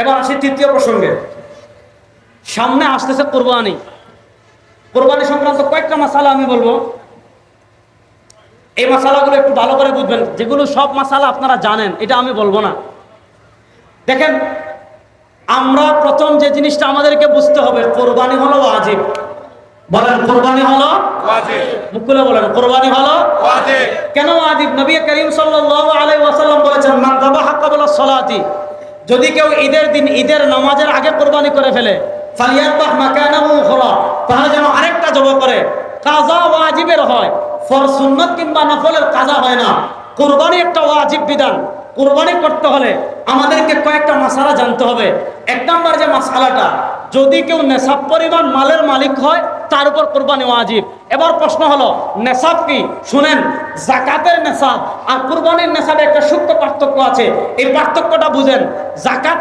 এবার আসি তৃতীয় প্রসঙ্গে। সামনে আসতেছে কোরবানি। কোরবানি সংক্রান্ত কয়েকটা মাসালা আমি বলবো। এই মাসালাগুলো একটু ভালো করে বুঝবেন, যেগুলো সব মাসালা আপনারা জানেন, এটা আমি বলবো না। দেখেন, আমরা প্রথম যে জিনিসটা আমাদেরকে বুঝতে হবে, কোরবানি হলো ওয়াজিব। বলেন কোরবানি হলো ওয়াজিব। মুখ খুলে বলেন কোরবানি হলো ওয়াজিব। কেন ওয়াজিব? নবী করিম সাল্লাল্লাহু আলাইহি ওয়াসাল্লাম বলেছেন, মান যাবাহা ক্বাবলা সলাতি, যদি কেউ ঈদের দিন ঈদের নামাজের আগে কোরবানি করে ফেলে, ফালিয়াতবাহ মাকানাহু উখরা, তাহলে যেন আরেকটা জবাই করে। কাজা ওয়াজিবের হয়, ফরজ সুন্নাত কিংবা নফলের কাজা হয় না। কোরবানি একটা ওয়াজিব বিধান। কোরবানি করতে হলে আমাদেরকে কয়েকটা মাসালা জানতে হবে। এক নাম্বার যে মাসালাটা, যদি কেউ নেশাব পরিমাণ মালের মালিক হয়, তার উপর কোরবানি ওয়াজিব। এবার প্রশ্ন হলো, নেশাব কি? শুনেন, যাকাতের নেশাব আর কুরবানির নেশাবে একটা সূক্ষ্ম পার্থক্য আছে। এই পার্থক্যটা বুঝেন। যাকাত